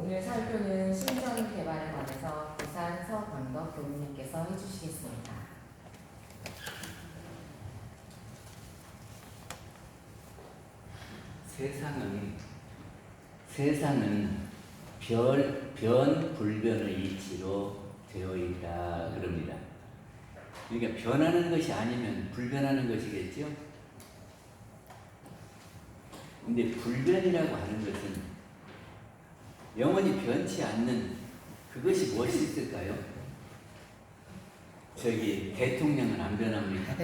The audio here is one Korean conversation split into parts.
오늘 살펴는 신전 개발에 관해서 부산 서광덕 교수님께서 해주시겠습니다. 세상은 변불변의 이치로 되어 있다 그럽니다. 그러니까 변하는 것이 아니면 불변하는 것이겠죠. 근데 불변이라고 하는 것은 영원히 변치 않는 그것이 무엇이 있을까요? 저기 대통령은 안 변합니까?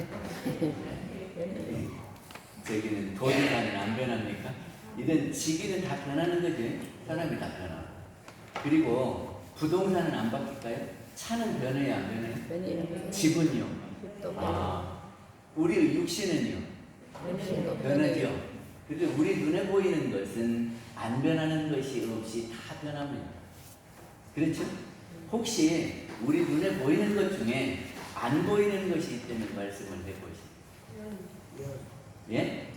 저기는 도지사는 안 변합니까? 이런 지기는 다 변하는 거지. 사람이 다 변하고. 그리고 부동산은 안 바뀔까요? 차는 변해요, 안 변해요? 집은요? 우리 육신은요? 변하죠. 그런데 우리 눈에 보이는 것은 안 변하는 것이 없이 다 변합니다. 그렇죠? 혹시 우리 눈에 보이는 것 중에 안 보이는 것이 있다면 말씀을 해보시죠. 예?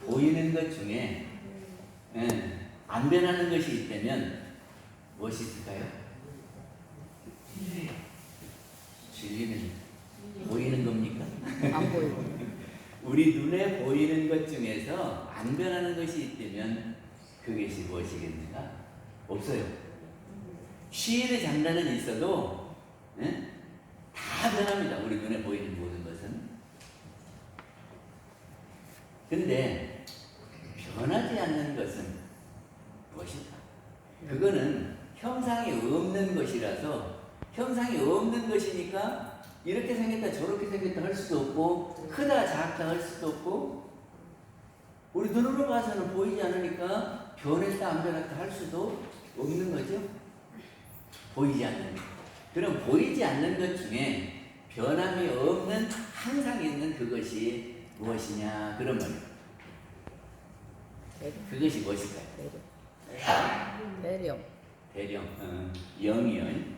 보이는 것 중에 안 변하는 것이 있다면 무엇이 있을까요? 진리는 보이는 겁니까? 안 보이고. 우리 눈에 보이는 것 중에서 안 변하는 것이 있다면 그것이 무엇이겠는가? 없어요. 시인의 장단은 있어도 다 변합니다. 우리 눈에 보이는 모든 것은. 근데 변하지 않는 것은 무엇일까? 그거는 형상이 없는 것이라서, 형상이 없는 것이니까 이렇게 생겼다 저렇게 생겼다 할 수도 없고, 크다 작다 할 수도 없고, 우리 눈으로 봐서는 보이지 않으니까 변했다 안 변했다 할 수도 없는 거죠. 보이지 않는 것. 그럼 보이지 않는 것 중에 변함이 없는 항상 있는 그것이 무엇이냐 그런 말이에요. 그것이 무엇일까요? 대령. 영이요.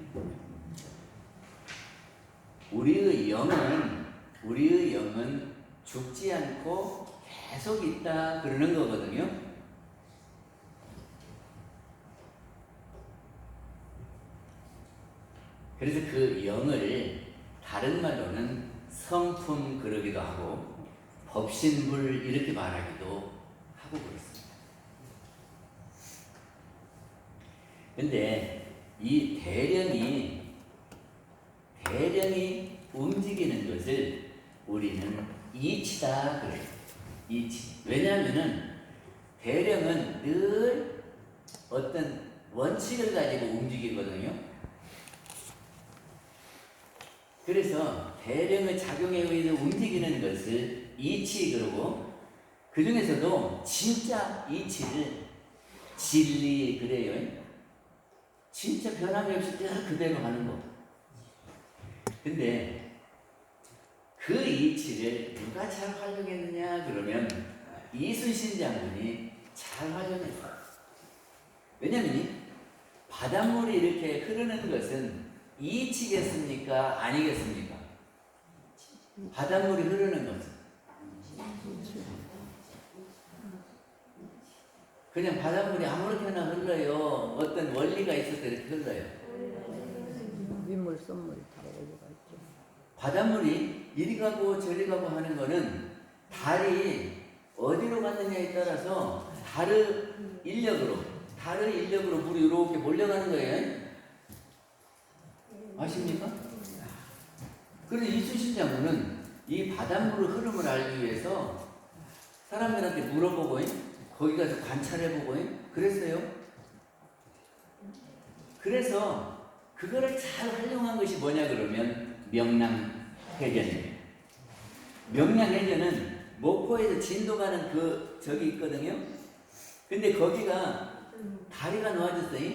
우리의 영은 죽지 않고 계속 있다 그러는 거거든요. 그래서 그 영을 다른 말로는 성품 그러기도 하고 법신불 이렇게 말하기도 하고 그렇습니다. 근데 이 대령이 움직이는 것을 우리는 이치다 그래요. 이치. 왜냐하면은 대령은 늘 어떤 원칙을 가지고 움직이거든요. 그래서 대령의 작용에 의해서 움직이는 것을 이치 그러고, 그 중에서도 진짜 이치를 진리 그래요. 진짜 변함이 없이 그대로 하는 거. 근데 그 이치를 누가 잘 활용했느냐 그러면 이순신 장군이 잘 활용했어요. 왜냐면 바닷물이 이렇게 흐르는 것은 이치겠습니까? 아니겠습니까? 바닷물이 흐르는 것은 그냥 바닷물이 아무렇게나 흘러요. 어떤 원리가 있어서 이렇게 흘러요. 윗물 쏜물 다 올라가 있죠. 바닷물이 이리 가고 저리 가고 하는 거는 달이 어디로 갔느냐에 따라서 달의 인력으로 물이 이렇게 몰려가는 거예요. 아십니까? 그런데 이순신 장군은 이 바닷물의 흐름을 알기 위해서 사람들한테 물어보고 거기 가서 관찰해보고 그랬어요. 그래서 그거를 잘 활용한 것이 뭐냐 그러면 명랑해전이에요. 명랑해전은 목포에서 진도 가는 저기 있거든요. 근데 거기가 다리가 놓아졌어요.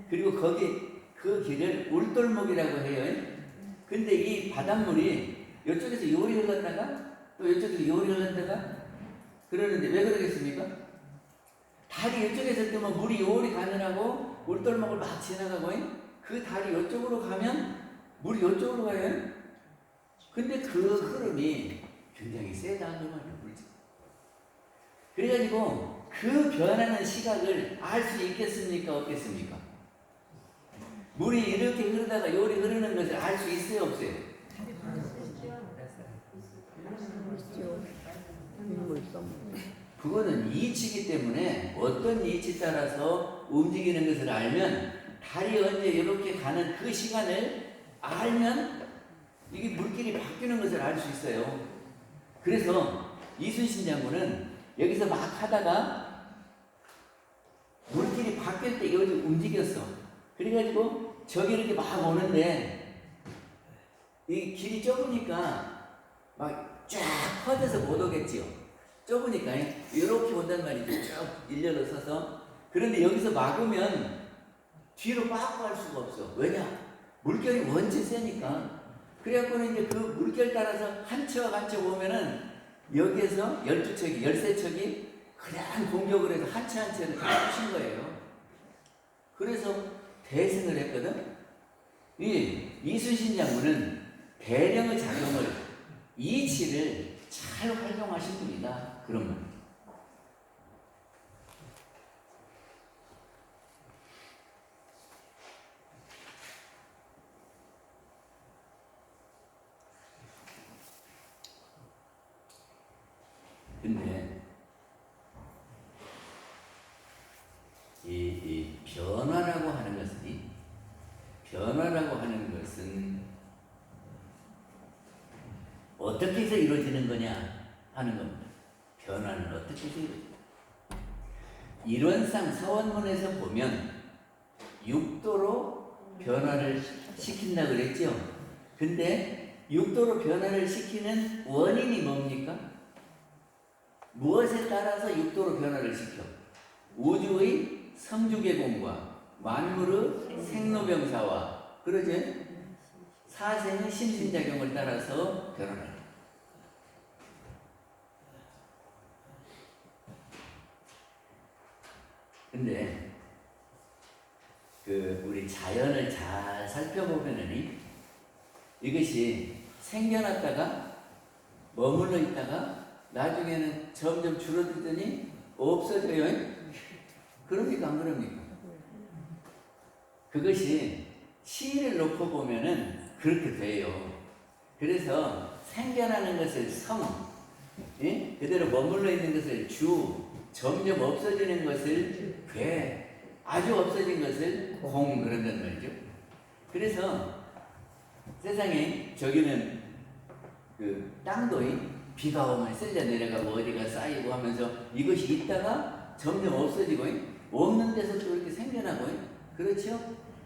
그리고 거기 그 길을 울돌목이라고 해요. 근데 이 바닷물이 이쪽에서 요리 흘렀다가 또 이쪽에서 요리 흘렀다가 그러는데 왜 그러겠습니까? 다리 이쪽에서 뜨면 물이 요리 가느라고 울돌목을 막 지나가고 그 다리 이쪽으로 가면 물이 이쪽으로 가요. 근데 그 흐름이 굉장히 세다 그 말이에요. 그래가지고 그 변하는 시각을 알 수 있겠습니까? 없겠습니까? 물이 이렇게 흐르다가 요리 흐르는 것을 알 수 있어요? 없어요? 있죠. 인물 썸물. 그거는 이치이기 때문에 어떤 이치 따라서 움직이는 것을 알면 달이 언제 이렇게 가는 그 시간을 알면 이게 물길이 바뀌는 것을 알 수 있어요. 그래서 이순신 장군은 여기서 막 하다가 물길이 바뀔 때 여기 움직였어. 그래가지고 저기 이렇게 막 오는데 이 길이 좁으니까 막 쫙 퍼져서 못 오겠지요. 좁으니까 이렇게 온단 말이죠. 쭉 일렬로 서서. 그런데 여기서 막으면 뒤로 빠꾸 할 수가 없어. 왜냐? 물결이 원체 세니까. 그래갖고는 이제 그 물결 따라서 한 척 한 척 오면은 여기에서 12척이, 13척이 그냥 공격을 해서 한 척 한 척을 다 푸신 거예요. 그래서 대승을 했거든. 이 이순신 장군은 대령의 작용을, 이치를 잘 활용하신 분이다. 그런 말. 근데 이 변화라고 하는 것은 어떻게 해서 이루어지는 거냐 하는 겁니다. 변화는 어떻게 해서 이루어지냐. 이론상 서원문에서 보면 육도로 변화를 시킨다 그랬죠. 근데 육도로 변화를 시키는 원인이 뭡니까? 무엇에 따라서 육도로 변화를 시켜? 우주의 성주계공과 만물의 생로병사와 그러지? 사생의 심신작용을 따라서 변화를. 근데 우리 자연을 잘 살펴보면은 이것이 생겨났다가 머물러 있다가 나중에는 점점 줄어들더니 없어져요. 그럽니까 안 그럽니까? 그것이 시를 놓고 보면은 그렇게 돼요. 그래서 생겨나는 것을 성, 예? 그대로 머물러 있는 것을 주, 점점 없어지는 것을 괴, 아주 없어진 것을 공, 그런단 말이죠. 그래서 세상에 저기는 땅도 비가 오면 쓸려 내려가고 어디가 쌓이고 하면서 이것이 있다가 점점 없어지고 없는 데서 또 이렇게 생겨나고 그렇죠?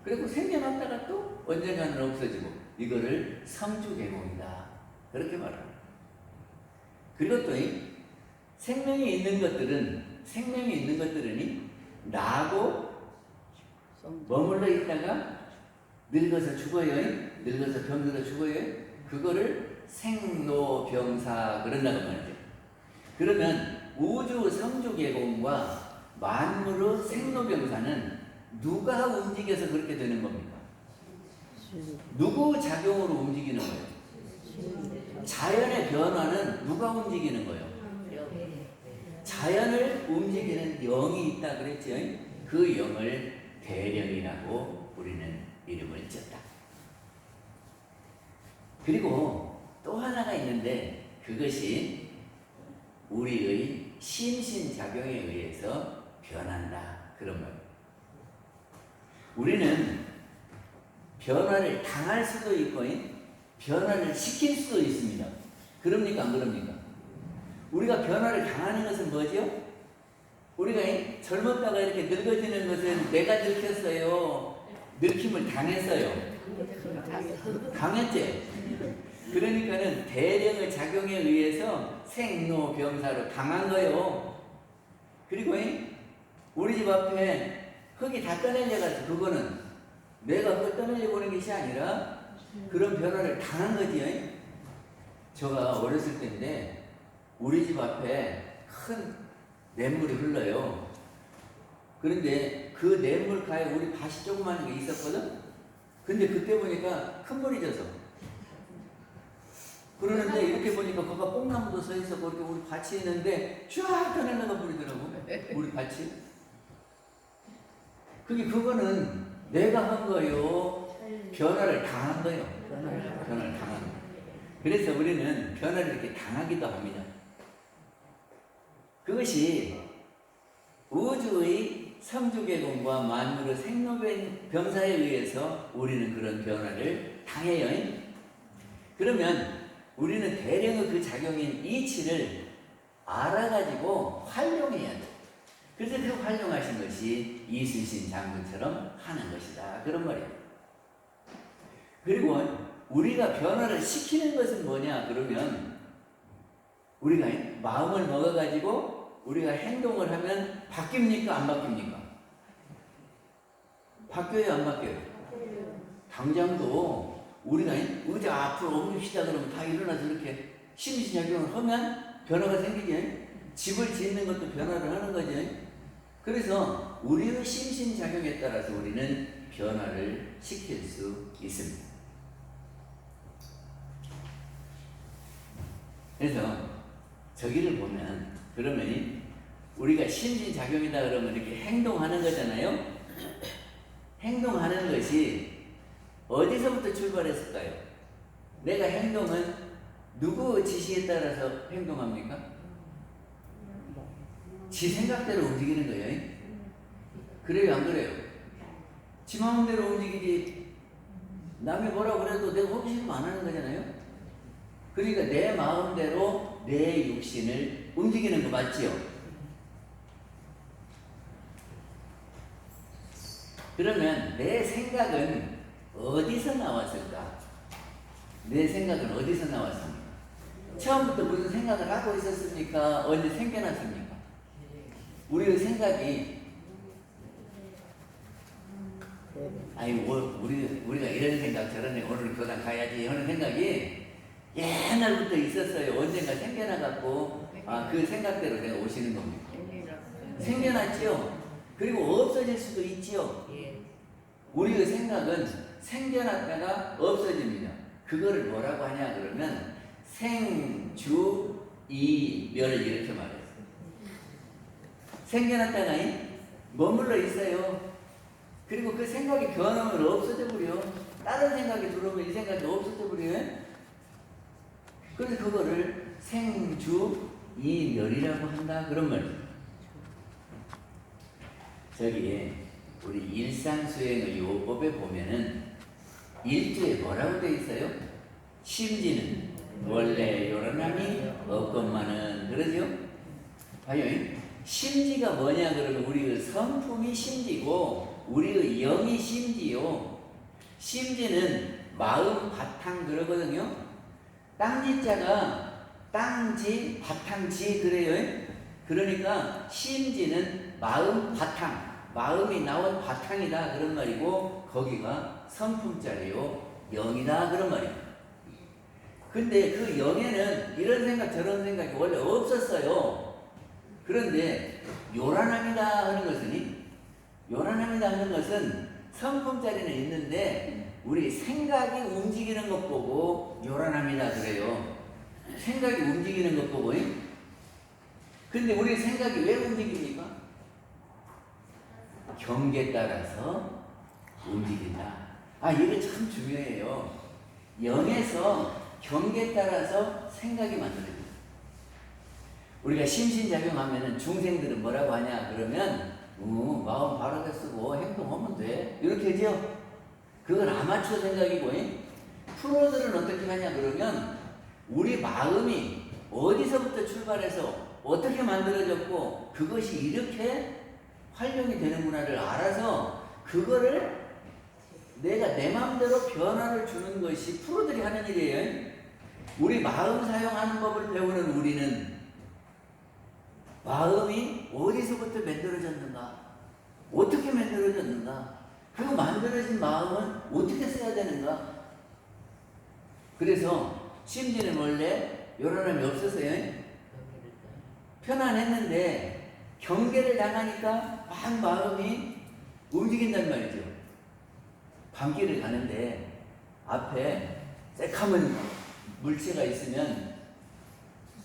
그리고 생겨났다가 또 언젠가는 없어지고 이거를 성주계공이다 그렇게 말합니다. 그리고 또 생명이 있는 것들은 나고 머물러 있다가 늙어서 죽어요. 늙어서 병들어 죽어요. 그거를 생로병사 그런다고 말이죠. 그러면 우주 성주계공과 만물의 생로병사는 누가 움직여서 그렇게 되는 겁니까? 누구 작용으로 움직이는 거예요? 자연의 변화는 누가 움직이는 거예요? 자연을 움직이는 영이 있다 그랬죠? 그 영을 대령이라고 우리는 이름을 지었다. 그리고 또 하나가 있는데 그것이 우리의 심신작용에 의해서 변한다 그런 말이에요. 우리는 변화를 당할 수도 있고 변화를 시킬 수도 있습니다. 그럽니까 안 그럽니까? 우리가 변화를 당하는 것은 뭐죠? 우리가 젊었다가 이렇게 늙어지는 것은 내가 늙혔어요. 늙힘을 당했어요. 당했지? 그러니까는 대령의 작용에 의해서 생로병사로 당한 거예요. 그리고 우리 집 앞에 흙이 다 떠내려가지고 그거는 내가 그걸 떠내려보는 것이 아니라 그런 변화를 당한 거지. 제가 어렸을 때인데 우리 집 앞에 큰 냇물이 흘러요. 그런데 그 냇물 가에 우리 밭이 조그마한 게 있었거든. 근데 그때 보니까 큰 물이 져서 그러는데 이렇게 보니까 거기가 뽕나무도 서 있었고 이렇게 우리 밭이 있는데 쫙 변해나가 버리더라고. 우리 밭이. 그거는 내가 한 거요. 변화를 당한 거예요. 변화를 당한 거. 그래서 우리는 변화를 이렇게 당하기도 합니다. 그것이 우주의 삼주계공과 만물의 생로병사에 의해서 우리는 그런 변화를 당해요. 그러면 우리는 대령의 그 작용인 이치를 알아가지고 활용해야 돼. 그래서 그 활용하신 것이 이순신 장군처럼 하는 것이다. 그런 말이에요. 그리고 우리가 변화를 시키는 것은 뭐냐? 그러면 우리가 마음을 먹어가지고 우리가 행동을 하면 바뀝니까? 안 바뀝니까? 바뀌어요? 안 바뀌어요? 당장도 우리가 의자 앞으로 옮깁시다 그러면 다 일어나서 이렇게 심신작용을 하면 변화가 생기지. 집을 짓는 것도 변화를 하는 거지. 그래서 우리의 심신작용에 따라서 우리는 변화를 시킬 수 있습니다. 그래서 저기를 보면 그러면 우리가 심신작용이다 그러면 이렇게 행동하는 거잖아요. 행동하는 것이 어디서부터 출발했을까요? 내가 행동은 누구 지시에 따라서 행동합니까? 지 생각대로 움직이는 거예요. 그래요, 안 그래요? 지 마음대로 움직이지. 남이 뭐라 그래도 내가 호기심 안 하는 거잖아요. 그러니까 내 마음대로 내 육신을 움직이는 거 맞지요? 그러면 내 생각은 어디서 나왔을까? 내 생각은 어디서 나왔습니까? 처음부터 무슨 생각을 하고 있었습니까? 언제 생겨났습니까? 우리의 생각이 우리가 이런 생각 저런 생각 오늘 교단 가야지 하는 생각이 옛날부터 있었어요. 언젠가 생겨나갖고 그 생각대로 내가 오시는 겁니다. 생겨났지요. 그리고 없어질 수도 있지요. 우리의 생각은 생겨났다가 없어집니다. 그거를 뭐라고 하냐 그러면 생주이멸 이렇게 말해요. 생겨났다가 머물러 있어요. 그리고 그 생각이 변하면 없어져 버려. 다른 생각이 들어오면 이 생각이 없어져 버려요. 그래서 그거를 생주이멸이라고 한다 그런 말이에요. 저기 우리 일상수행의 요법에 보면은 일주에 뭐라고 돼 있어요? 심지는 원래 요란함이 없건만은 그러죠? 봐요. 심지가 뭐냐 그러면 우리의 성품이 심지고 우리의 영이 심지요. 심지는 마음 바탕 그러거든요. 땅지자가 땅지 바탕지 그래요. 그러니까 심지는 마음 바탕, 마음이 나온 바탕이다 그런 말이고 거기가 성품자리요 영이다 그런 말이에요. 근데 그 영에는 이런 생각 저런 생각이 원래 없었어요. 그런데 요란함이다 하는 것은 성품자리는 있는데 우리 생각이 움직이는 것 보고 요란함이다 그래요. 생각이 움직이는 것 보고. 근데 우리 생각이 왜 움직입니까? 경계에 따라서 움직인다. 이게 참 중요해요. 영에서 경계에 따라서 생각이 만들어집니다. 우리가 심신작용하면은 중생들은 뭐라고 하냐 그러면 마음 바르게 쓰고 행동하면 돼 이렇게 하죠. 그건 아마추어 생각이고 프로들은 어떻게 하냐 그러면 우리 마음이 어디서부터 출발해서 어떻게 만들어졌고 그것이 이렇게 활용이 되는구나를 알아서 그거를 내가 내 마음대로 변화를 주는 것이 프로들이 하는 일이에요. 우리 마음 사용하는 법을 배우는 우리는 마음이 어디서부터 만들어졌는가? 어떻게 만들어졌는가? 그리고 만들어진 마음은 어떻게 써야 되는가? 그래서 심지는 원래 요란함이 없었어요. 편안했는데 경계를 당하니까 막 마음이 움직인단 말이죠. 밤길을 가는데 앞에 새카만 물체가 있으면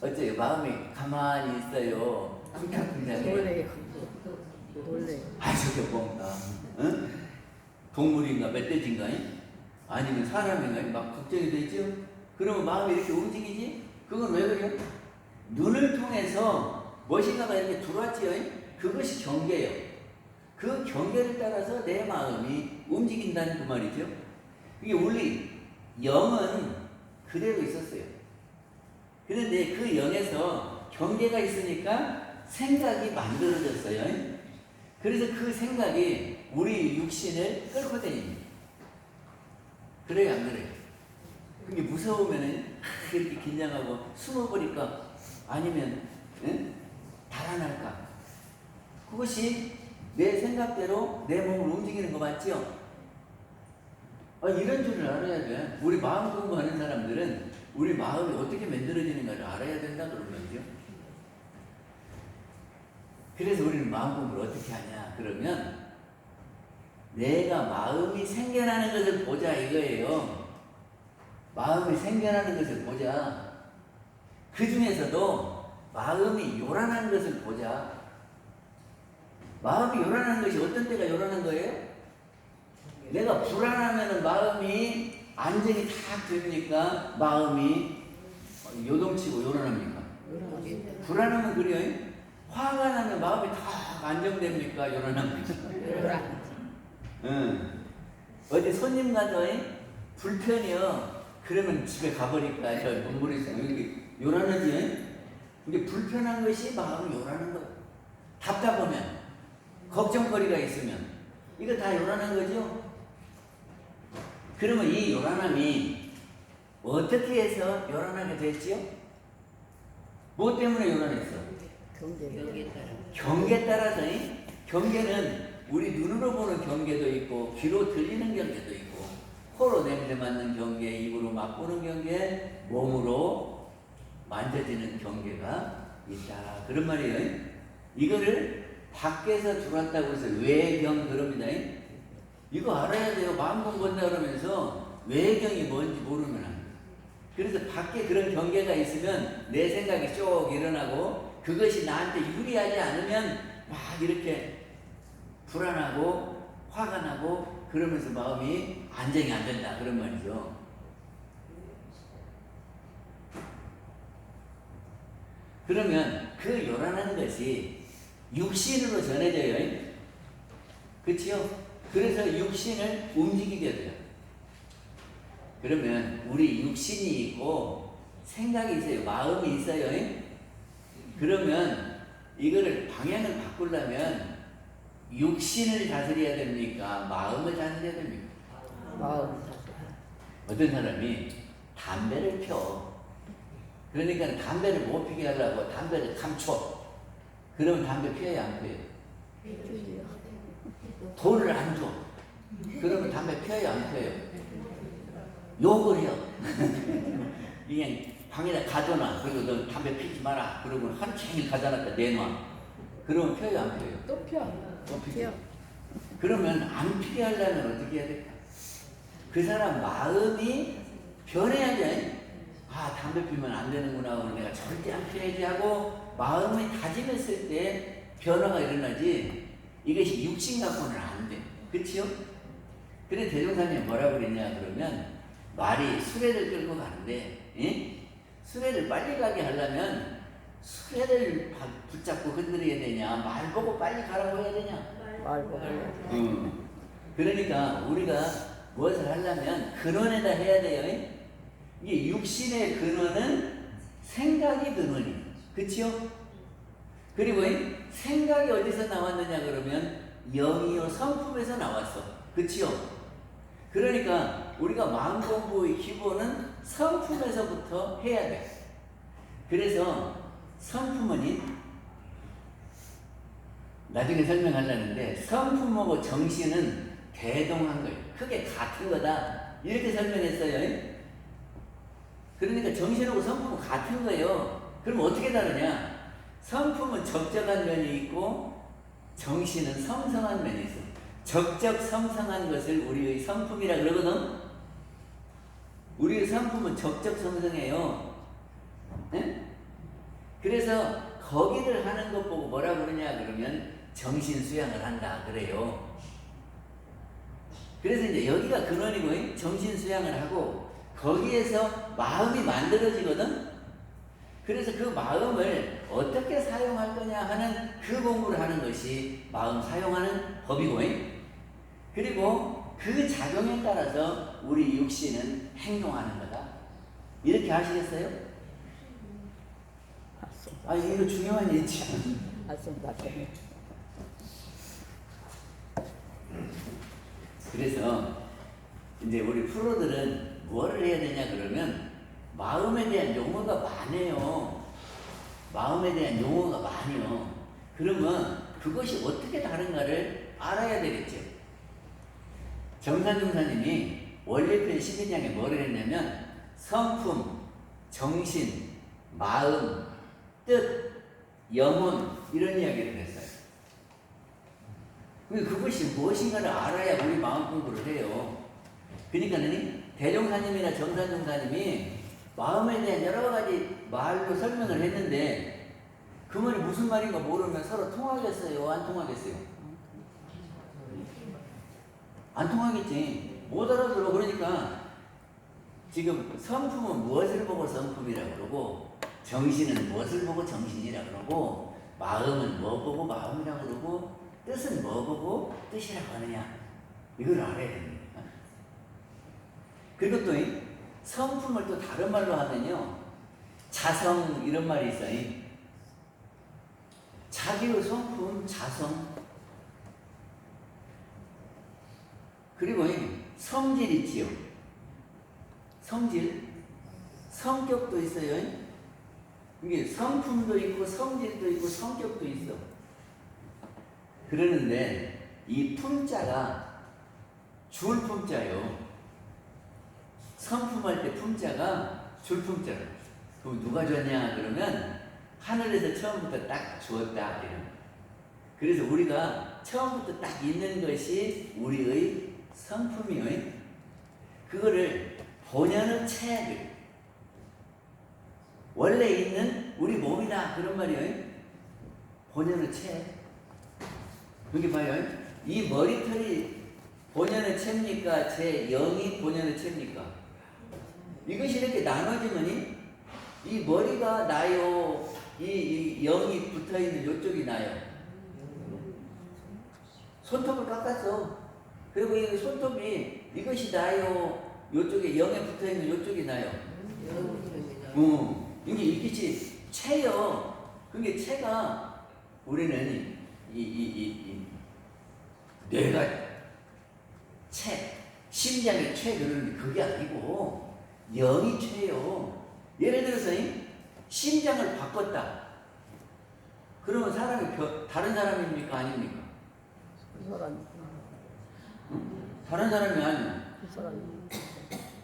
어째요? 마음이 가만히 있어요. 쿵짝쿵짝해. 놀래요. 놀래요. 아 저게 뭔가 응? 동물인가 멧돼지인가 아니면 사람인가 막 걱정이 되죠. 그러면 마음이 이렇게 움직이지? 그건 왜 그래요? 눈을 통해서 무엇인가가 이렇게 들어왔지요. 그것이 경계예요. 그 경계를 따라서 내 마음이 움직인다는 그 말이죠. 이게 우리 영은 그대로 있었어요. 그런데 그 영에서 경계가 있으니까 생각이 만들어졌어요. 그래서 그 생각이 우리 육신을 끌고 다닙니다. 그래요, 안 그래요? 그게 무서우면은 이렇게 긴장하고 숨어버릴까? 아니면 달아날까? 그것이 내 생각대로 내 몸을 움직이는 거 맞죠? 이런 줄을 알아야 돼. 우리 마음 공부하는 사람들은 우리 마음이 어떻게 만들어지는가를 알아야 된다 그런 거죠. 그래서 우리는 마음 공부를 어떻게 하냐? 그러면 내가 마음이 생겨나는 것을 보자 이거예요. 마음이 생겨나는 것을 보자. 그 중에서도 마음이 요란한 것을 보자. 마음이 요란한 것이 어떤 때가 요란한 거예요? 내가 불안하면 마음이 안정이 탁 되니까 마음이 요동치고 요란합니까? 불안하면 그래요. 화가 나면 마음이 탁 안정됩니까? 요란합니까? 응. 어디 손님 가서 불편해요. 그러면 집에 가버릴까? 저 눈물이 있으면 이렇게 요란하지? 이게 불편한 것이 마음이 요란한 거예요. 답답하면, 걱정거리가 있으면, 이거 다 요란한 거죠? 그러면 이 요란함이 어떻게 해서 요란하게 됐지요? 뭐 때문에 요란했어? 경계에 따라서. 경계는 우리 눈으로 보는 경계도 있고 귀로 들리는 경계도 있고 코로 냄새 맡는 경계, 입으로 맛보는 경계, 몸으로 만져지는 경계가 있다 그런 말이에요. 이거를 밖에서 들어왔다고 해서 외경 그럽니다. 이거 알아야 돼요. 마음 공부한다 그러면서 외경이 뭔지 모르면 안 돼요. 그래서 밖에 그런 경계가 있으면 내 생각이 쭉 일어나고 그것이 나한테 유리하지 않으면 막 이렇게 불안하고 화가 나고 그러면서 마음이 안정이 안 된다 그런 말이죠. 그러면 그 요란한 것이 육신으로 전해져요. 그렇죠? 그래서 육신을 움직이게 돼요. 그러면 우리 육신이 있고 생각이 있어요. 마음이 있어요. 그러면 이거를 방향을 바꾸려면 육신을 다스려야 됩니까? 마음을 다스려야 됩니까? 마음. 어떤 사람이 담배를 펴. 그러니까 담배를 못 피게 하려고 담배를 감춰. 그러면 담배 피워야 안 피워요? 돈을 안 줘. 그러면 담배 피워야 안 피워요? 욕을 해요. 그냥 방에다 가둬놔. 그리고 너 담배 피지 마라. 그러고 하루 종일 가져놨다 내놔. 그러면 피워야 안 피워요? 또 펴. 또 피워. 그러면 안 피게 하려면 어떻게 해야 될까? 그 사람 마음이 변해야 돼. 담배 피우면 안 되는구나. 오늘 내가 절대 안 피워야지 하고 마음을 다짐했을 때 변화가 일어나지 이것이 육신 갖고는 안 돼. 그치요? 그래 대종사님이 뭐라고 그랬냐 그러면 말이 수레를 끌고 가는데 수레를 빨리 가게 하려면 수레를 붙잡고 흔들어야 되냐 말 보고 빨리 가라고 해야 되냐 말 보고. 그러니까 우리가 무엇을 하려면 근원에다 해야 돼요. 이게 육신의 근원은 생각이 근원이에요. 그치요? 그리고 생각이 어디서 나왔느냐 그러면 영이요 성품에서 나왔어. 그치요? 그러니까 우리가 마음 공부의 기본은 성품에서부터 해야 돼. 그래서 성품은 나중에 설명하려는데 성품하고 정신은 대동한 거예요. 크게 같은 거다. 이렇게 설명했어요. 그러니까 정신하고 성품은 같은 거예요. 그럼 어떻게 다르냐? 성품은 적적한 면이 있고 정신은 성성한 면이 있어. 적적 성성한 것을 우리의 성품이라 그러거든. 우리의 성품은 적적성성해요. 네? 그래서 거기를 하는 것 보고 뭐라 그러냐 그러면 정신 수양을 한다 그래요. 그래서 이제 여기가 근원이고 정신 수양을 하고 거기에서 마음이 만들어지거든. 그래서 그 마음을 어떻게 사용할 거냐 하는 그 공부를 하는 것이 마음 사용하는 법이고, 그리고 그 작용에 따라서 우리 육신은 행동하는 거다. 이렇게 아시겠어요? 아, 이거 중요한 얘기지. 맞습니다. 그래서 이제 우리 프로들은 뭐를 해야 되냐 그러면 마음에 대한 용어가 많아요. 마음에 대한 용어가 많아요. 그러면 그것이 어떻게 다른가를 알아야 되겠죠. 정산중사님이 원리편 12장에 뭐를 했냐면 성품, 정신, 마음, 뜻, 영혼 이런 이야기를 했어요. 그것이 무엇인가를 알아야 우리 마음 공부를 해요. 그러니까 대종사님이나 정산중사님이 마음에 대한 여러 가지 말로 설명을 했는데 그 말이 무슨 말인가 모르면 서로 통하겠어요? 안 통하겠어요? 안 통하겠지. 못 알아들어. 그러니까 지금 성품은 무엇을 보고 성품이라고 그러고 정신은 무엇을 보고 정신이라고 그러고 마음은 뭐 보고 마음이라고 그러고 뜻은 뭐 보고 뜻이라고 하느냐 이걸 알아야 됩니다. 그리고 또 성품을 또 다른 말로 하면요 자성 이런 말이 있어요. 자기의 성품 자성. 그리고 성질 있지요. 성질 성격도 있어요. 이게 성품도 있고 성질도 있고 성격도 있어. 그러는데 이 품자가 줄품자요. 성품할 때 품자가 줄품자로. 그럼 누가 줬냐 그러면 하늘에서 처음부터 딱 주었다 이런. 그래서 우리가 처음부터 딱 있는 것이 우리의 성품이요. 그거를 본연의 체액을 원래 있는 우리 몸이다 그런 말이에요. 본연의 체액. 여기 봐요. 이 머리털이 본연의 체입니까? 제 영이 본연의 체입니까? 이것이 이렇게 나눠지면 이 머리가 나요. 이 영이 붙어있는 이쪽이 나요. 손톱을 깎았어. 그리고 이 손톱이 이것이 나요. 이쪽에 영에 붙어있는 이쪽이 나요. 이게 체요. 그게 체가 우리는 뇌가 체, 심장의 체 그러는데 그게 아니고 영이 체요. 예를 들어서 심장을 바꿨다. 그러면 사람이 다른 사람입니까? 아닙니까? 그 사람이. 다른 사람이 아니야. 그 사람이.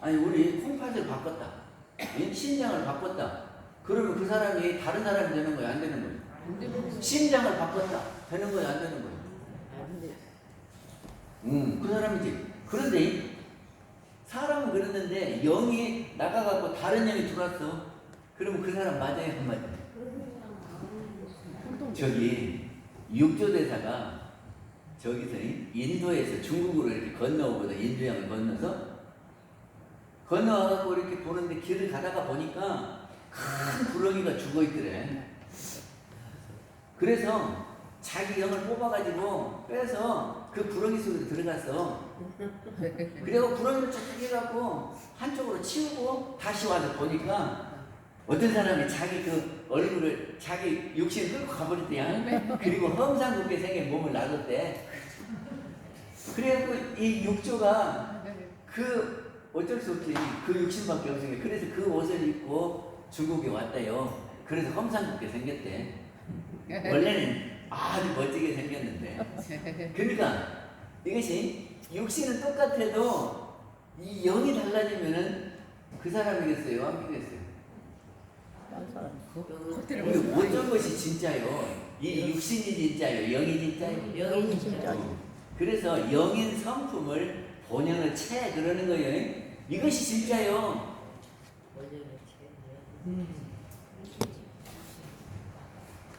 아니 우리 콩팥을 바꿨다. 심장을 바꿨다. 그러면 그 사람이 다른 사람이 되는 거야? 안 되는 거야? 심장을 바꿨다. 되는 거야? 안 되는 거야? 안 돼. 그 사람이지. 그런데 사람은 그랬는데 영이 나가갖고 다른 영이 들어왔어. 그러면 그 사람 맞아요? 안 맞아요? 저기 육조대사가 저기서 인도에서 중국으로 이렇게 건너오거든. 인도양을 건너와갖고 이렇게 보는데 길을 가다가 보니까 큰 구렁이가 죽어있더래. 그래서 자기 영을 뽑아가지고 빼서 그 구렁이 속에 들어갔어. 그리고 구렁이를 쫙 해갖고 한쪽으로 치우고 다시 와서 보니까 어떤 사람이 자기 그 얼굴을 자기 육신을 끌고 가버렸대요. 그리고 험상궂게 생긴 몸을 놔뒀대. 그래갖고 이 육조가 그 어쩔 수 없지. 그 육신밖에 없으니까. 그래서 그 옷을 입고 중국에 왔대요. 그래서 험상궂게 생겼대. 원래는 아주 멋지게 생겼는데. 그러니까 이것이 육신은 똑같아도 이 영이 달라지면은 그 사람이겠어요? 안 되겠어요? 딴 사람. 근데 어떤 것이 진짜요? 이 육신이 진짜요? 영이 진짜요? 영이 진짜지. 그래서 영인 성품을 본연의 체 그러는 거예요. 이것이 진짜요.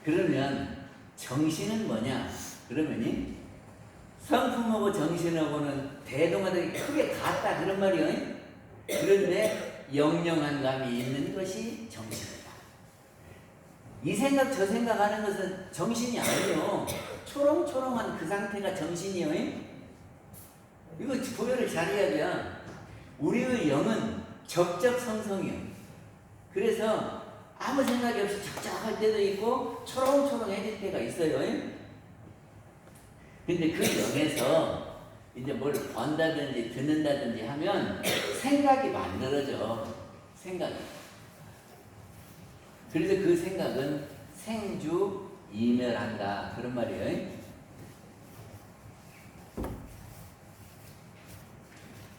그러면 정신은 뭐냐? 그러면이 성품하고 정신하고는 대동하되 크게 같다 그런 말이에요. 그런데 영영한 감이 있는 것이 정신이다. 이 생각 저 생각하는 것은 정신이 아니요. 초롱초롱한 그 상태가 정신이요. 이거 구별을 잘해야 돼. 우리의 영은 적적성성이요. 그래서 아무 생각이 없이 적적할 때도 있고 초롱초롱해질 때가 있어요. 근데 그 영에서 이제 뭘 본다든지 듣는다든지 하면 생각이 만들어져. 생각이. 그래서 그 생각은 생주 이멸한다 그런 말이에요.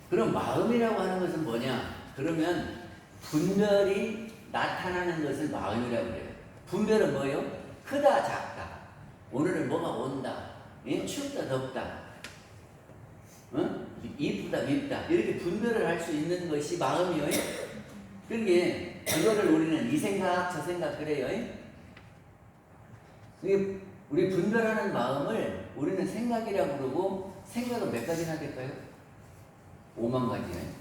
그럼 마음이라고 하는 것은 뭐냐? 그러면 분별이 나타나는 것을 마음이라고 그래요. 분별은 뭐예요? 크다 작다. 오늘은 뭐가 온다. 춥다 덥다. 이쁘다 밉다. 이렇게 분별을 할 수 있는 것이 마음이에요. 그러니까 그거를 우리는 이 생각 저 생각 그래요. 우리 분별하는 마음을 우리는 생각이라고 그러고 생각은 몇 가지나 될까요? 5만 가지네.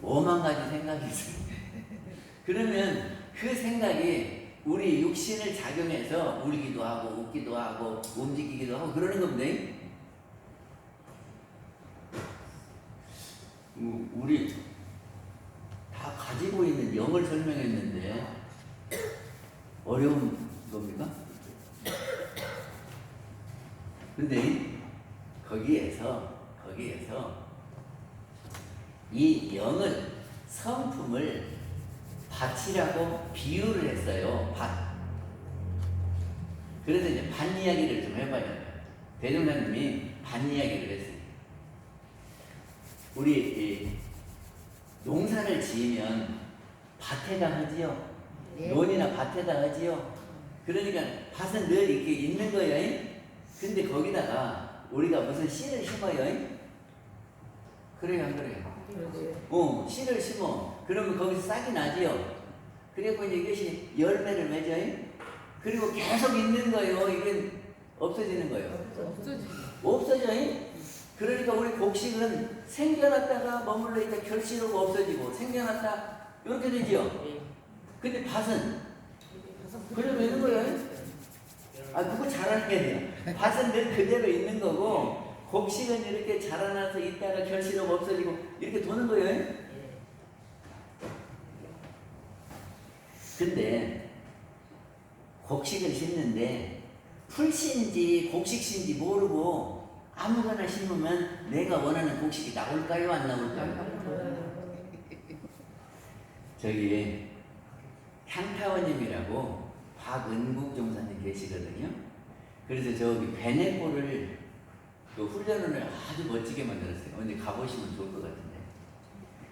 5만 가지 생각이 있어요. 그러면 그 생각이 우리 육신을 작용해서 울기도 하고 웃기도 하고 움직이기도 하고 그러는 겁니다. 우리 다 가지고 있는 영을 설명했는데 어려운 겁니까? 근데 거기에서 이 영을 성품을 밭이라고 비유를 했어요. 밭. 그래서 이제 밭 이야기를 좀 해봐요. 대종사님이 밭 이야기를 했어요. 우리 농사를 지으면 밭에다 하지요. 예. 논이나 밭에다 하지요. 그러니까 밭은 늘 이렇게 있는 거예요. 근데 거기다가 우리가 무슨 씨를 심어요. 그래요, 안 그래요? 씨를 심어. 그러면 거기서 싹이 나지요. 그리고 이제 이것이 열매를 맺어요. 그리고 계속 있는 거예요. 이건 없어지는 거예요. 없어져요. 그러니까 우리 곡식은 생겨났다가 머물러 있다 결실하고 없어지고 생겨났다 이렇게 되지요. 근데 밭은 그대로 있는 거예요. 그거 자라는 게 아니에요. 밭은 늘 그대로 있는 거고 곡식은 이렇게 자라나서 있다가 결실하고 없어지고 이렇게 도는 거예요. 근데 곡식을 심는데 풀씨인지 곡식씨인지 모르고 아무거나 심으면 내가 원하는 곡식이 나올까요? 안 나올까요? 저기 향타원님이라고 박은국 종사님 계시거든요. 그래서 저기 베네골을 그 훈련을 아주 멋지게 만들었어요. 언제 가보시면 좋을 것 같은데.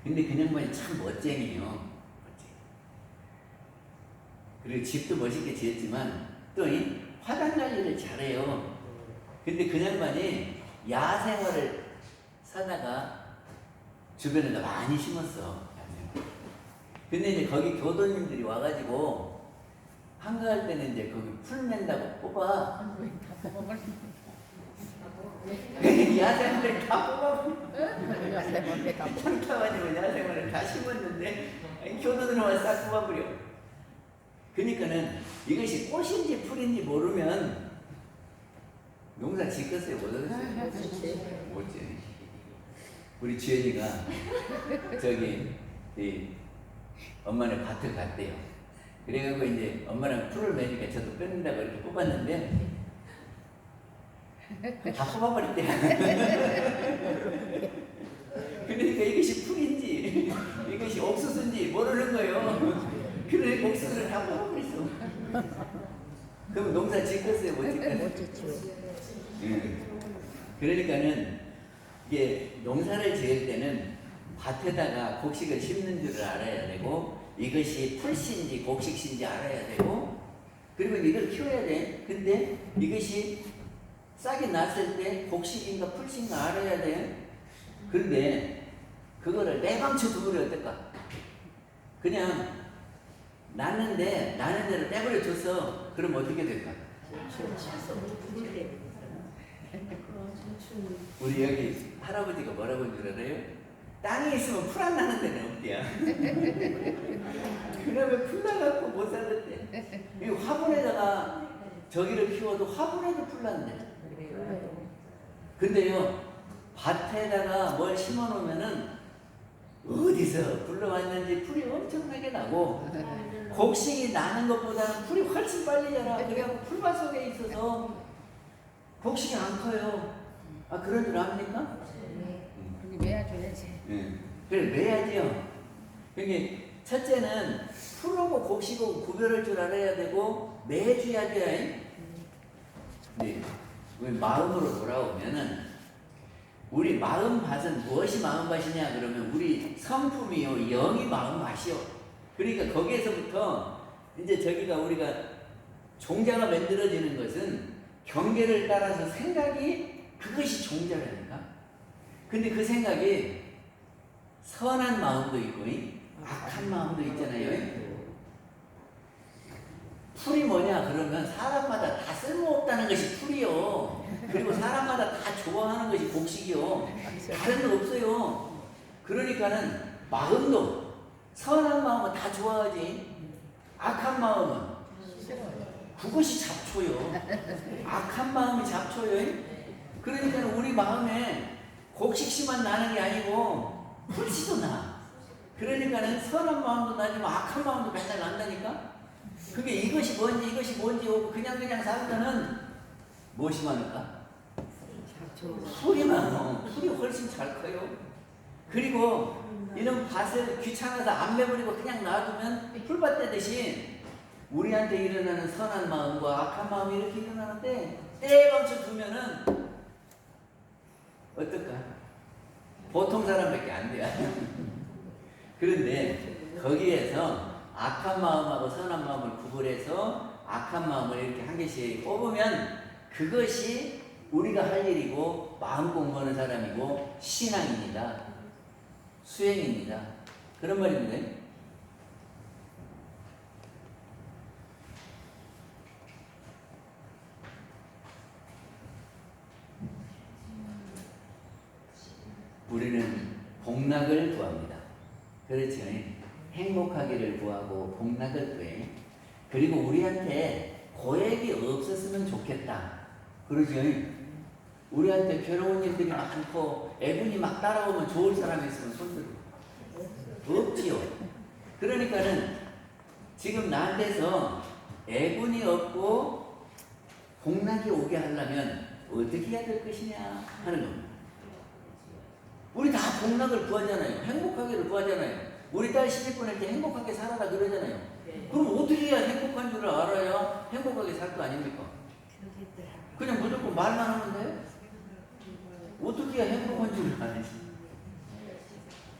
근데 그 양반이 참 멋쟁이에요. 멋쟁이. 그리고 집도 멋있게 지었지만 또 이 화단 관리를 잘해요. 근데 그 양반이 야생화를 사다가 주변에다 많이 심었어. 야생화. 근데 이제 거기 교도님들이 와가지고 한가할 때는 이제 거기 풀 낸다고 뽑아. 야생화를 다 뽑아버려. 야생화를 다 창타가지고 야생화를 다 심었는데 교도들은 와서 싹 뽑아버려. 그러니까는 이것이 꽃인지 풀인지 모르면 농사 짓겠어요? 못하겠어요? 못지. 우리 주연이가 저기 엄마네 밭을 갔대요. 그래갖고 이제 엄마랑 풀을 매니까 저도 뺏는다고 이렇게 뽑았는데 다 뽑아버렸대. 그러니까 이것이 풀인지 이것이 옥수수인지 모르는 거예요. 그래 옥수수를 다 뽑아버렸어. 그럼 농사 짓겠어요? 못 짓겠어요? 못 짓죠. 그러니까는 이게 농사를 지을 때는 밭에다가 곡식을 심는 줄을 알아야 되고 이것이 풀씨인지 곡식씨인지 알아야 되고 그리고 이걸 키워야 돼. 근데 이것이 싹이 났을 때 곡식인가 풀씨인가 알아야 돼. 그런데 그거를 내방쳐 두면 어떨까? 그냥 낳는데 나는 대로 떼버려 줬어. 그럼 어떻게 될까? 우리 여기 할아버지가 뭐라고 한 줄 알아요? 땅에 있으면 풀 안 나는 데는 어디야? 그러면 풀 나갖고 못 살았대. 이 화분에다가 저기를 키워도 화분에도 풀 난대. 근데요, 밭에다가 뭘 심어 놓으면은 어디서 불러왔는지 풀이 엄청나게 나고, 곡식이 나는 것보다는 풀이 훨씬 빨리 자라. 그래갖고 풀밭 속에 있어서 곡식이 안 커요. 아, 그런 줄 압니까? 여기 매야줘야지. 네. 그래, 매야지요. 그러니까 첫째는 풀하고 곡식하고 구별할 줄 알아야 되고, 매줘야 돼요. 네. 우리 마음으로 돌아오면은, 우리 마음밭은 무엇이 마음밭이냐 그러면 우리 성품이요, 영이 마음밭이요. 그러니까 거기에서부터 이제 저기가 우리가 종자가 만들어지는 것은 경계를 따라서 생각이, 그것이 종자라니까. 근데 그 생각이 선한 마음도 있고 악한 마음도 있잖아요. 풀이 뭐냐 그러면 사람마다 다 쓸모없다는 것이 풀이요. 그리고 사람마다 다 좋아하는 것이 곡식이요. 다른 거 없어요. 그러니까는 마음도, 선한 마음은 다 좋아하지, 악한 마음은 그것이 잡초요. 악한 마음이 잡초요. 그러니까 우리 마음에 곡식씨만 나는 게 아니고 풀씨도 나. 그러니까는 선한 마음도 나지만 악한 마음도 맨날 난다니까. 그게 이것이 뭔지 그냥 살면은 무엇이 많을까? 풀이 많어. 풀이 훨씬 잘 커요. 그리고 이런 밭을 귀찮아서 안 매버리고 그냥 놔두면 풀밭 되듯이 우리한테 일어나는 선한 마음과 악한 마음이 이렇게 일어나는데 때에 맞춰 두면은 어떨까? 보통 사람밖에 안 돼요. 그런데 거기에서 악한 마음하고 선한 마음을 구분해서 악한 마음을 이렇게 한 개씩 뽑으면 그것이 우리가 할 일이고, 마음 공부하는 사람이고, 신앙입니다. 수행입니다. 그런 말입니다. 우리는 복락을 구합니다. 그렇죠. 행복하기를 구하고 복락을 구해. 그리고 우리한테 고액이 없었으면 좋겠다. 그러죠. 우리한테 괴로운 일들이 많고 애군이 막 따라오면 좋을 사람이 있으면 손들고 없지요. 그러니까는 지금 나한테서 애군이 없고 복락이 오게 하려면 어떻게 해야 될 것이냐 하는 겁니다. 우리 다 복락을 구하잖아요. 행복하기를 구하잖아요. 우리 딸 시집보낼 때 행복하게 살아라 그러잖아요. 그럼 어떻게 해야 행복한 줄 알아야 행복하게 살 거 아닙니까? 그냥 무조건 말만 하면 돼요? 어떻게 해야 행복한 줄 알지?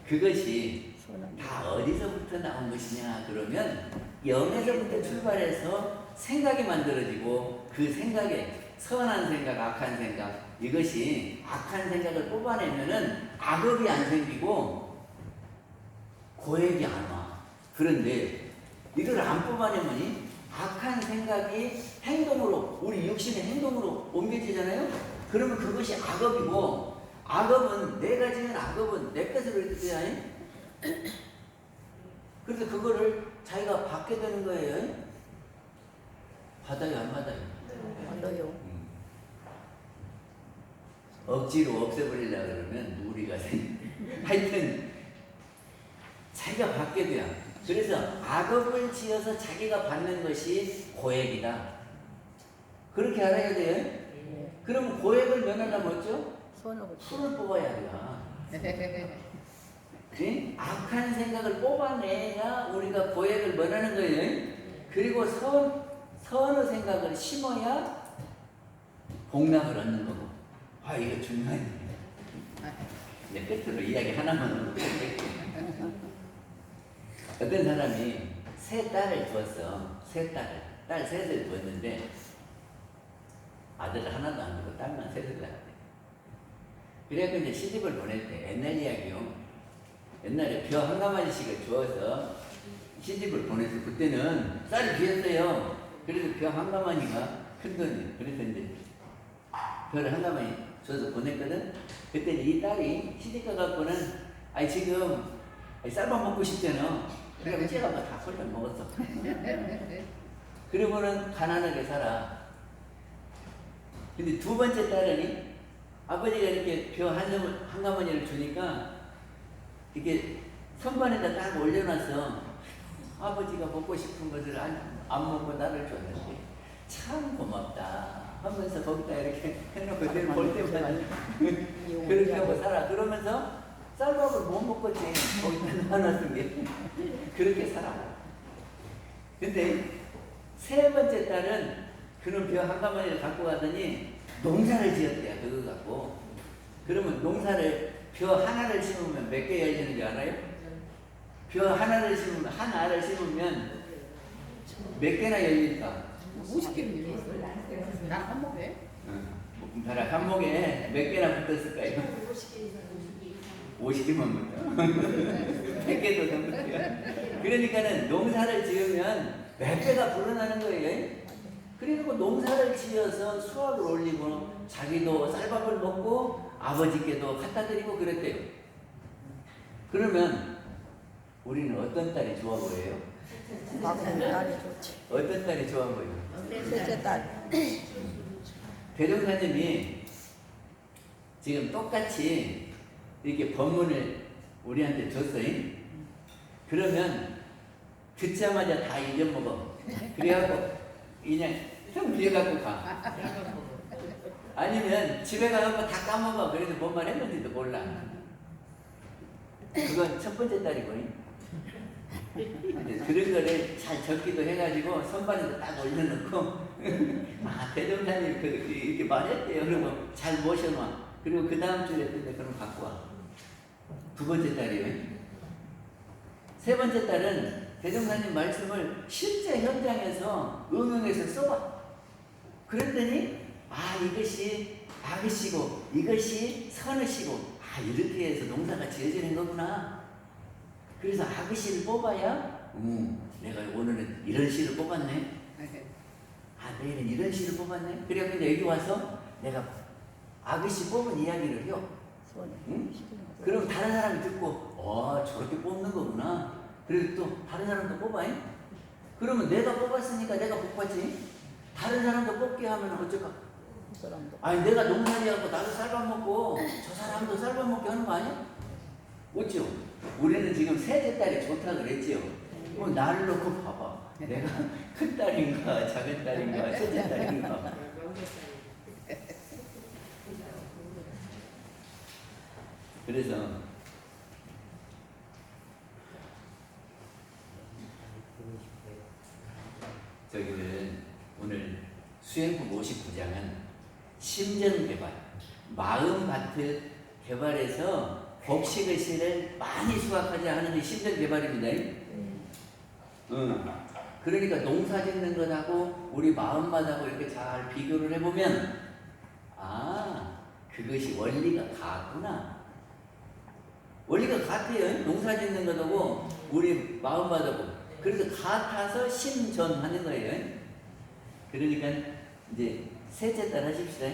그것이 다 어디서부터 나온 것이냐 그러면 영에서부터 출발해서 생각이 만들어지고, 그 생각에 선한 생각, 악한 생각, 이것이 악한 생각을 뽑아내면은 악업이 안 생기고 고액이 안 와. 그런데 이걸 안 뽑아내면 악한 생각이 행동으로, 우리 육신의 행동으로 옮겨지잖아요. 그러면 그것이 악업이고, 악업은 내가 지은 악업은 내 것으로 이렇게 돼야 해. 그래서 그거를 자기가 받게 되는 거예요. 받아요, 안 받아요? 받아요. 억지로 없애버리려고 그러면 무리가 하여튼 자기가 받게 돼요. 그래서 악업을 지어서 자기가 받는 것이 고액이다. 그렇게 알아야 돼요. 그럼 고액을 면하려면 어쩌? 풀을 뽑아야 돼요. 네? 악한 생각을 뽑아내야 우리가 고액을 면하는 거예요. 그리고 선의 생각을 심어야 복락을 얻는 거고. 아, 이거 중요한 일이에요. 이제 끝으로 이야기 하나만 어떤 사람이 세 딸을 두었어. 딸 셋을 두었는데 아들 하나도 안 두고 딸만 셋을 낳았대. 그래갖고 이제 시집을 보낼 때, 옛날 이야기요. 옛날에 벼 한 가마니씩을 주어서 시집을 보내서 그때는 쌀이 귀했어요. 그래서 벼 한 가마니가 큰 돈이. 그래서 이제 벼를 한 가마니 줘서 보냈거든. 그때 이 딸이 시집 가갖고는 아니 지금 쌀밥 먹고 싶잖아. 그래서 쟤가 다 홀려 먹었어. 그러고는 가난하게 살아. 근데 두 번째 딸은 아버지가 이렇게 벼 한 가마니를 주니까 이렇게 선반에다 딱 올려놨어. 아버지가 먹고 싶은 것을 안 먹고 나를 줬는데 참 고맙다 하면서 거기다 이렇게 해놓고 늘 볼 때마다 그렇게 하고 살아. 그러면서 쌀밥을 못 먹겠지. 거기다 놔놨던 게 그렇게 살아. 근데 세 번째 딸은 그는 벼 한 가마니를 갖고 가더니 농사를 지었대요. 그거 갖고. 그러면 농사를 벼 하나를 심으면 몇 개 열리는지 알아요? 벼 하나를 심으면 한 알을 심으면 몇 개나 열릴까? 50개는 열렸어요. 나한 목에? 나라 한 목에 몇 개나 붙었을까요? 50개만 붙어. 100개도 더 붙어요. 그러니까는 농사를 지으면 몇 배가 불어나는 거예요. 그리고 농사를 지어서 수확을 올리고 자기도 쌀밥을 먹고 아버지께도 갖다 드리고 그랬대요. 그러면 우리는 어떤 딸이 좋아 보여요? 딸이 좋지. 어떤 딸이 좋아 보여요? 셋째 딸. 대종사님이 지금 똑같이 이렇게 법문을 우리한테 줬어요. 그러면 듣자마자 다 잊어먹어. 그래갖고 그냥 형 뒤에 갖고 가. 아니면 집에 가서 다 까먹어. 그래서 뭔 말 했는지도 몰라. 그건 첫 번째 딸이고. 그런 거를 잘 적기도 해가지고 선반에도 딱 올려놓고 아 대종사님 이렇게 말했대요. 그러면 잘 모셔놔. 그리고 그 다음 주에 했는데 그럼 갖고 와. 두 번째 딸이에요. 세 번째 딸은 대종사님 말씀을 실제 현장에서 응용해서 써봐. 그랬더니 아 이것이 악으시고 이것이 선으시고 아 이렇게 해서 농사가 지어지는 거구나. 그래서 악의씨를 뽑아야 내가 오늘은 이런 씨를 뽑았네. 아 내일은 이런 씨를 뽑았네. 그래서 여기 와서 내가 악의씨 뽑은 이야기를 해요. 응? 그럼 다른 사람이 듣고 저렇게 뽑는 거구나. 그래서 또 다른 사람도 뽑아요. 그러면 내가 뽑았으니까 내가 복 받지. 다른 사람도 뽑게 하면 어쩔까? 아니 내가 농사지어갖고 나도 쌀밥 먹고 저 사람도 쌀밥 먹게 하는 거 아니야? 어찌요? 우리는 지금 셋째 딸이 좋다 그랬지요. 나를 놓고 봐봐. 내가 큰 딸인가 작은 딸인가 셋째 딸인가. 그래서 저기는 오늘 수행품 59장은 심전개발, 마음밭을 개발해서 복식의 씨를 많이 수확하자 하는 게 심전개발입니다. 그러니까 농사 짓는 것하고 우리 마음밭하고 이렇게 잘 비교를 해보면 아 그것이 원리가 같구나. 원리가 같아요. 농사 짓는 것하고 우리 마음밭하고. 그래서 같아서 심전하는 거예요. 그러니까 이제 셋째 딸 하십시다.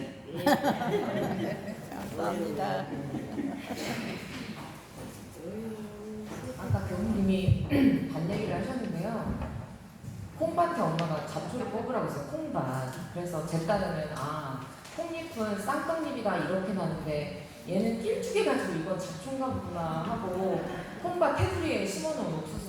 감사합니다. 아까 교수님이 반 얘기를 하셨는데요. 콩밭에 엄마가 잡초를 뽑으라고 했어요. 콩밭. 그래서 제 딸은 콩잎은 쌍떡잎이다 이렇게 나는데 얘는 낄죽해 가지고 이건 잡초인가 보구나 하고 콩밭 테두리에 심어놓은 옥수수